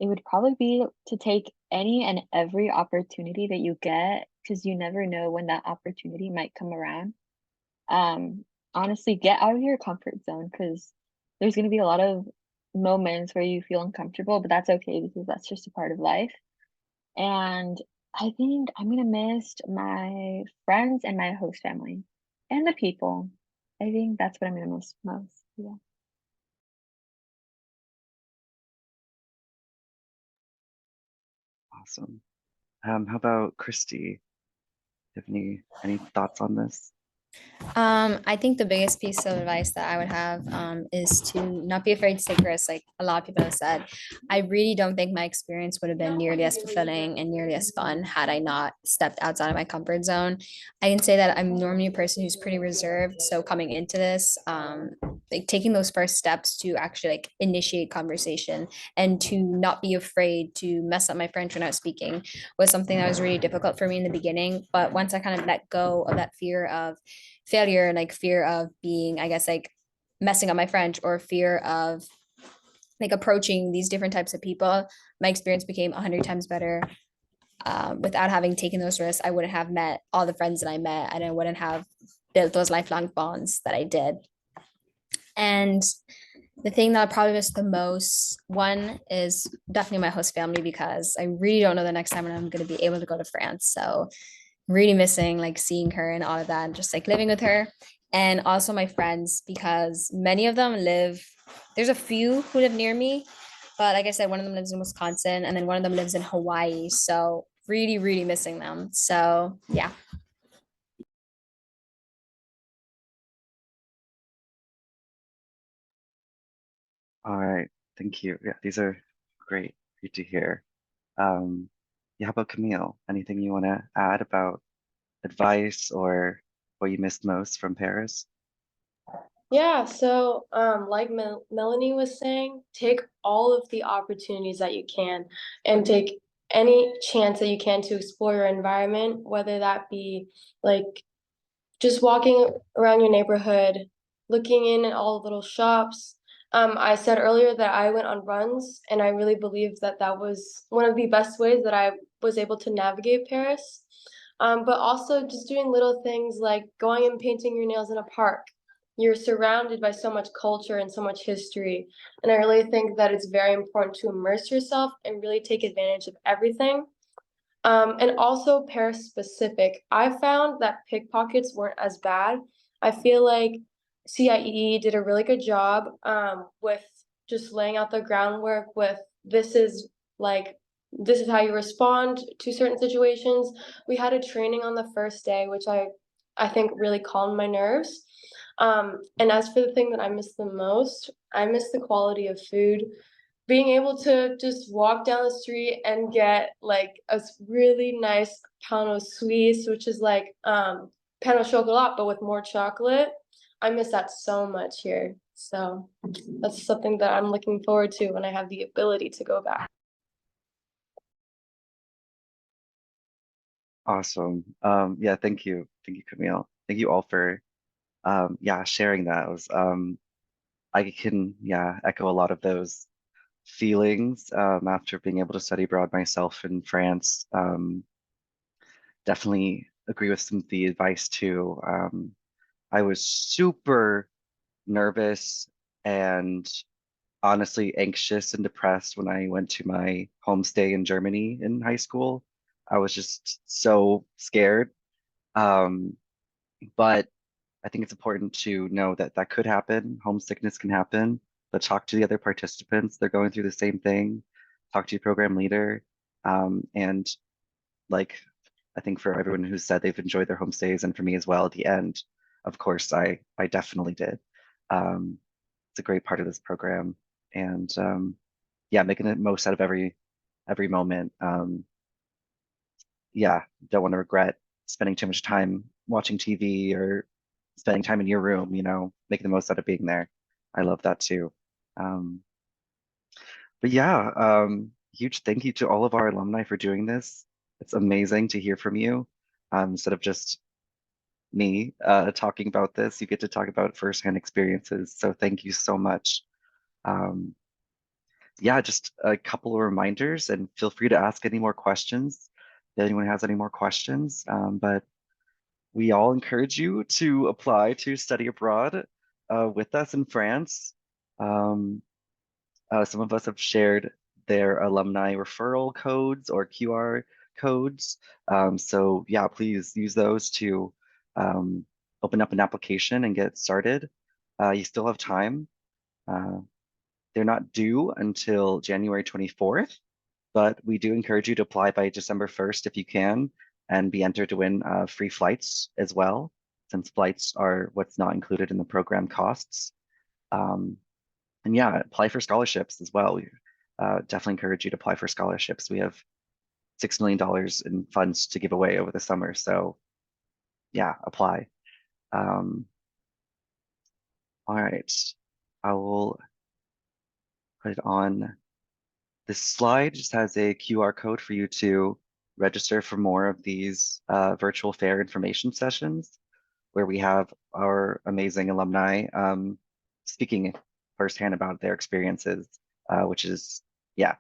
it would probably be to take any and every opportunity that you get, because you never know when that opportunity might come around. Honestly, get out of your comfort zone, because there's going to be a lot of moments where you feel uncomfortable, but that's okay because that's just a part of life. And I think I'm going to miss my friends and my host family and the people. I think that's what I'm going to miss most. Yeah. Awesome. How about Christy? Do you have any thoughts on this? I think the biggest piece of advice that I would have is to not be afraid to take risks. Like a lot of people have said, I really don't think my experience would have been nearly as fulfilling and nearly as fun had I not stepped outside of my comfort zone. I can say that I'm normally a person who's pretty reserved. So coming into this, like taking those first steps to actually like initiate conversation and to not be afraid to mess up my French when I was speaking was something that was really difficult for me in the beginning. But once I kind of let go of that fear of failure and like fear of being, I guess, like messing up my French, or fear of like approaching these different types of people, my experience became 100 times better. Without having taken those risks, I wouldn't have met all the friends that I met, and I wouldn't have built those lifelong bonds that I did. And the thing that I probably miss the most, one is definitely my host family, because I really don't know the next time when I'm going to be able to go to France. So really missing like seeing her and all of that, and just like living with her. And also my friends, because many of them there's a few who live near me, but like I said, one of them lives in Wisconsin and then one of them lives in Hawaii. So really, really missing them. So yeah. All right, thank you. Yeah, these are great to hear. Yeah, how about Camille? Anything you want to add about advice or what you missed most from Paris? Yeah, so like Melanie was saying, take all of the opportunities that you can and take any chance that you can to explore your environment, whether that be like just walking around your neighborhood, looking in at all the little shops. I said earlier that I went on runs, and I really believe that that was one of the best ways that I was able to navigate Paris. But also just doing little things like going and painting your nails in a park. You're surrounded by so much culture and so much history. And I really think that it's very important to immerse yourself and really take advantage of everything. And also Paris specific. I found that pickpockets weren't as bad I feel like CIEE did a really good job with just laying out the groundwork with this is how you respond to certain situations. We had a training on the first day, which I think really calmed my nerves. And as for the thing that I miss the most, I miss the quality of food. Being able to just walk down the street and get like a really nice pain au suisse, which is like pain au chocolat, but with more chocolate. I miss that so much here. So that's something that I'm looking forward to when I have the ability to go back. Awesome. Yeah, thank you. Thank you, Camille. Thank you all for yeah, sharing that. It was I can echo a lot of those feelings after being able to study abroad myself in France. Definitely agree with some of the advice too. I was super nervous and honestly anxious and depressed when I went to my homestay in Germany in high school. I was just so scared. Um, but I think it's important to know that that could happen. Homesickness can happen, but talk to the other participants. They're going through the same thing. Talk to your program leader. And like, I think for everyone who said they've enjoyed their homestays, and for me as well at the end, of course, I definitely did. It's a great part of this program, and yeah, making the most out of every moment. Yeah, don't want to regret spending too much time watching TV or spending time in your room, making the most out of being there. I love that too. Um, but yeah, huge thank you to all of our alumni for doing this. It's amazing to hear from you. Instead of just me talking about this, you get to talk about firsthand experiences. So thank you so much. Um, yeah, just a couple of reminders, and feel free to ask any more questions if anyone has any more questions. But we all encourage you to apply to study abroad with us in France. Um, some of us have shared their alumni referral codes or QR codes. So yeah, please use those to um, open up an application and get started. You still have time. Uh, they're not due until January 24th, but we do encourage you to apply by December 1st if you can and be entered to win free flights as well, since flights are what's not included in the program costs. And yeah, apply for scholarships as well. We definitely encourage you to apply for scholarships. We have $6 million in funds to give away over the summer. So yeah, apply. All right, I will put it on. This slide just has a QR code for you to register for more of these virtual fair information sessions where we have our amazing alumni speaking firsthand about their experiences, which is, yeah,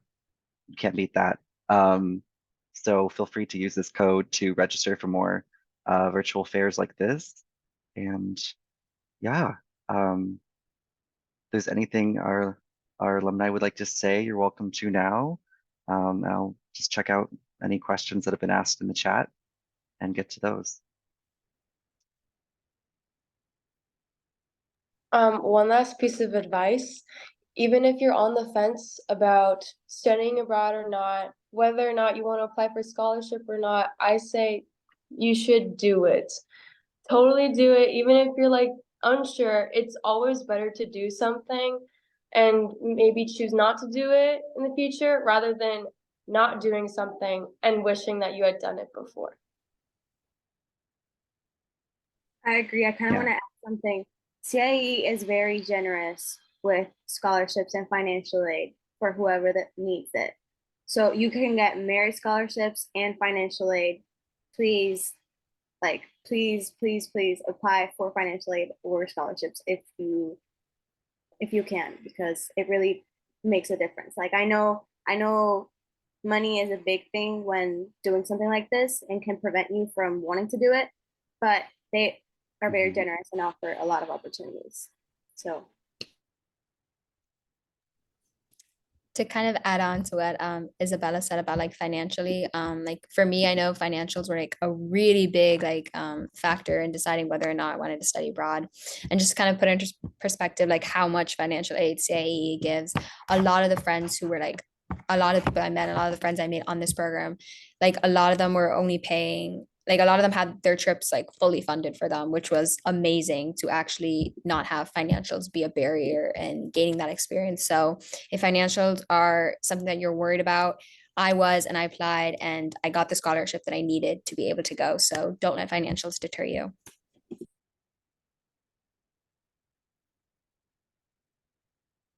you can't beat that. So feel free to use this code to register for more virtual fairs like this. And yeah, if there's anything our alumni would like to say, you're welcome to now. I'll just check out any questions that have been asked in the chat and get to those. One last piece of advice, even if you're on the fence about studying abroad or not, whether or not you want to apply for scholarship or not, I say you should do it. Totally do it. Even if you're like unsure, it's always better to do something and maybe choose not to do it in the future rather than not doing something and wishing that you had done it before. I agree. I kind of Yeah. want to add something. CIE is very generous with scholarships and financial aid for whoever that needs it. So you can get merit scholarships and financial aid. Please, please apply for financial aid or scholarships if you can, because it really makes a difference. Like I know money is a big thing when doing something like this and can prevent you from wanting to do it, but they are very generous and offer a lot of opportunities. So to kind of add on to what Isabella said about like financially, like for me, I know financials were like a really big like factor in deciding whether or not I wanted to study abroad, and just kind of put into perspective like how much financial aid CIEE gives. A lot of the friends who were like a lot of people I met, a lot of the friends I made on this program, like a lot of them were only paying, like a lot of them had their trips like fully funded for them, which was amazing to actually not have financials be a barrier and gaining that experience. So if financials are something that you're worried about, I was, and I applied and I got the scholarship that I needed to be able to go. So don't let financials deter you.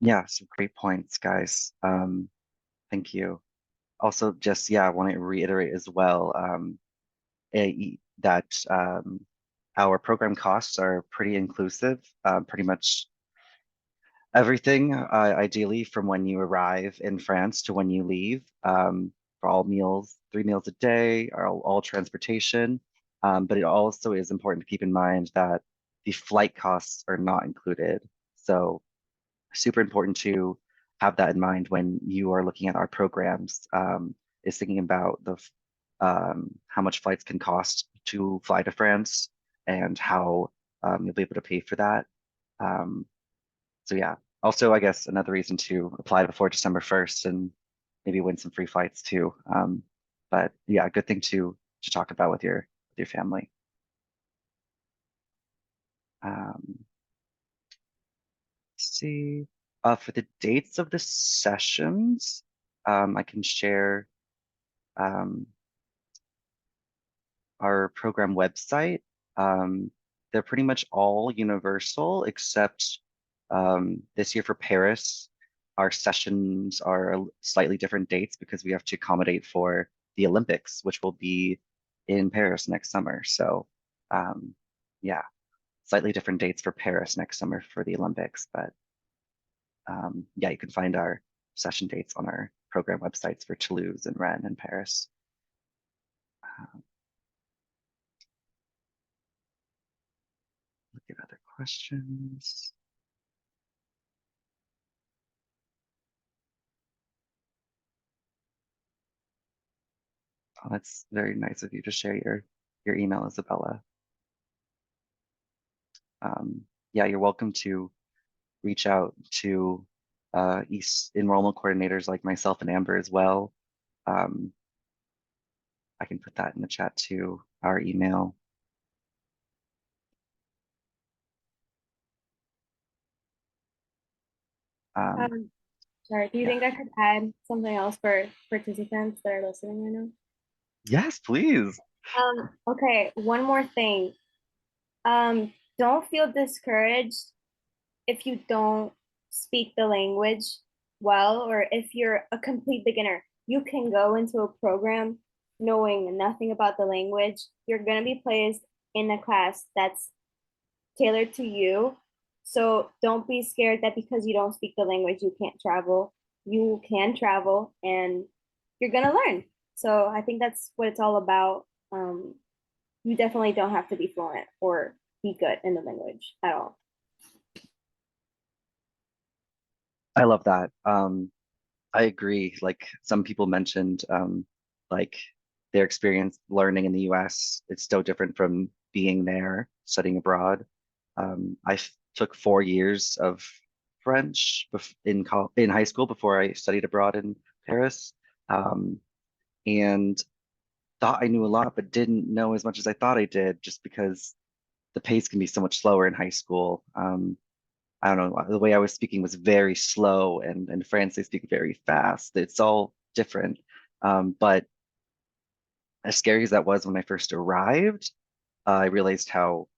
Yeah, some great points, guys. Thank you. Also, just yeah, I want to reiterate as well that our program costs are pretty inclusive. Pretty much everything, ideally, from when you arrive in France to when you leave, for all meals, 3 meals a day, all transportation. But it also is important to keep in mind that the flight costs are not included. So super important to have that in mind when you are looking at our programs, is thinking about how much flights can cost to fly to France and how you'll be able to pay for that. Um, so yeah, also I guess another reason to apply before December 1st and maybe win some free flights too. But yeah, good thing to talk about with your family. Um, let's see. For the dates of the sessions, I can share um, our program website. Um, they're pretty much all universal, except this year for Paris, our sessions are slightly different dates because we have to accommodate for the Olympics, which will be in Paris next summer. So yeah, slightly different dates for Paris next summer for the Olympics, but yeah, you can find our session dates on our program websites for Toulouse and Rennes and Paris. Look at other questions. Oh, that's very nice of you to share your email, Isabella. Yeah, you're welcome to reach out to enrollment coordinators like myself and Amber as well. I can put that in the chat too, our email. Um, Sorry, do you think I could add something else for participants that are listening right now? Yes, please. Okay, one more thing. Don't feel discouraged if you don't speak the language well, or if you're a complete beginner. You can go into a program knowing nothing about the language. You're gonna be placed in a class that's tailored to you. So don't be scared that because you don't speak the language, you can't travel. You can travel and you're gonna learn. So I think that's what it's all about. You definitely don't have to be fluent or be good in the language at all. I love that. I agree. Like some people mentioned, like their experience learning in the US, it's so different from being there, studying abroad. Took 4 years of French in high school before I studied abroad in Paris, um, and thought I knew a lot, but didn't know as much as I thought I did, just because the pace can be so much slower in high school. I don't know, the way I was speaking was very slow, and in France they speak very fast. It's all different. But as scary as that was when I first arrived, I realized how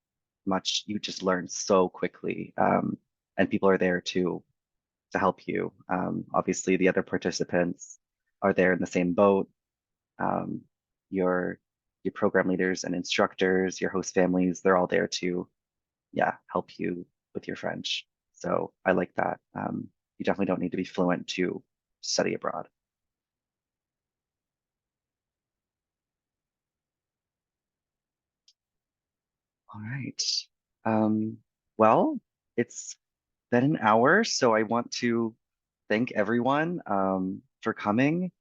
much you just learn so quickly. And people are there to help you. Obviously, the other participants are there in the same boat. Um, your your program leaders and instructors, your host families, they're all there to, yeah, help you with your French. So I like that. You definitely don't need to be fluent to study abroad. All right. Well, it's been an hour, so I want to thank everyone for coming,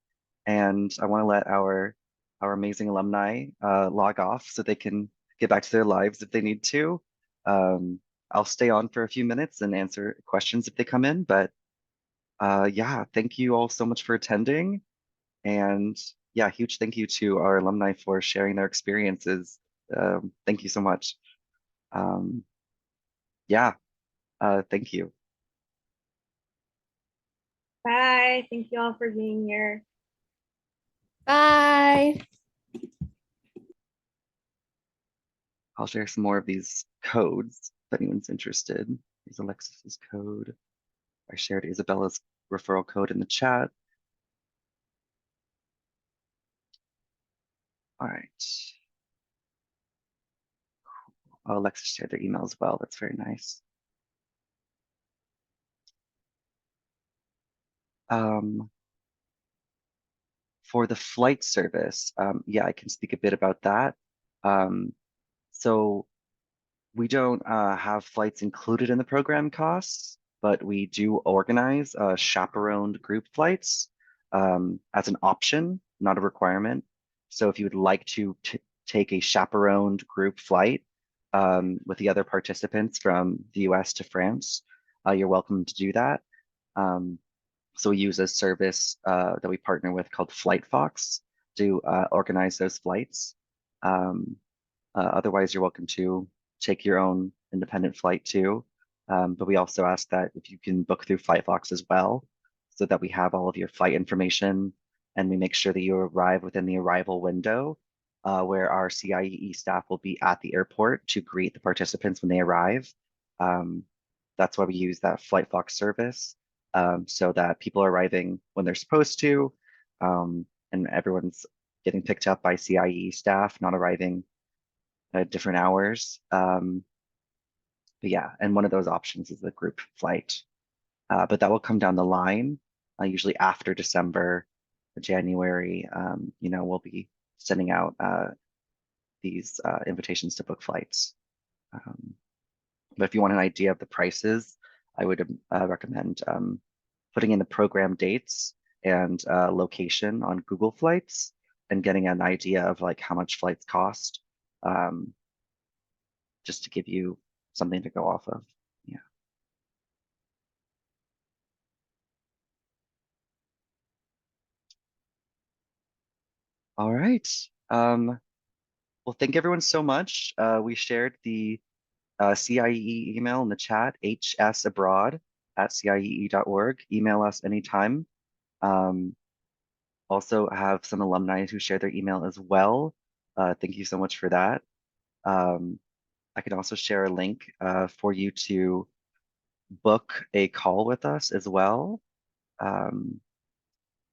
and I want to let our amazing alumni log off so they can get back to their lives if they need to. I'll stay on for a few minutes and answer questions if they come in, but yeah, thank you all so much for attending. And yeah, huge thank you to our alumni for sharing their experiences. Thank you so much. Yeah, thank you. Bye. Thank you all for being here. Bye. I'll share some more of these codes if anyone's interested. Here's Alexis's code. I shared Isabella's referral code in the chat. All right. Oh, Alexis shared their email as well. That's very nice. For the flight service, yeah, I can speak a bit about that. So we don't have flights included in the program costs, but we do organize chaperoned group flights as an option, not a requirement. So if you would like to take a chaperoned group flight with the other participants from the US to France, you're welcome to do that. So we use a service that we partner with called FlightFox to organize those flights. Otherwise, you're welcome to take your own independent flight too. But we also ask that if you can book through FlightFox as well, so that we have all of your flight information and we make sure that you arrive within the arrival window where our CIEE staff will be at the airport to greet the participants when they arrive. That's why we use that FlightFox service so that people are arriving when they're supposed to and everyone's getting picked up by CIEE staff, not arriving at different hours. But yeah, and one of those options is the group flight. But that will come down the line, usually after December, January. We'll be sending out these invitations to book flights. But if you want an idea of the prices, I would recommend putting in the program dates and location on Google Flights and getting an idea of like how much flights cost, just to give you something to go off of. Yeah. All right. Well, thank everyone so much. We shared the CIEE email in the chat, hsabroad@ciee.org. Email us anytime. Also have some alumni who share their email as well. Thank you so much for that. I can also share a link for you to book a call with us as well.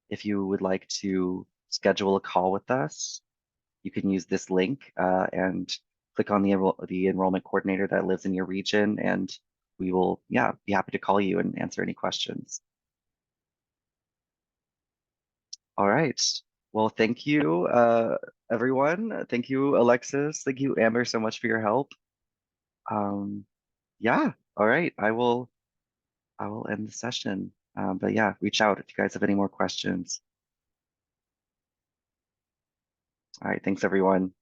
If you would like to schedule a call with us, you can use this link and click on the enrollment coordinator that lives in your region, and we will, yeah, be happy to call you and answer any questions. All right. Well, thank you, everyone. Thank you, Alexis. Thank you, Amber, so much for your help. Yeah. All right. I will end the session. But yeah, reach out if you guys have any more questions. All right. Thanks, everyone.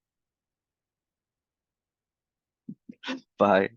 Bye.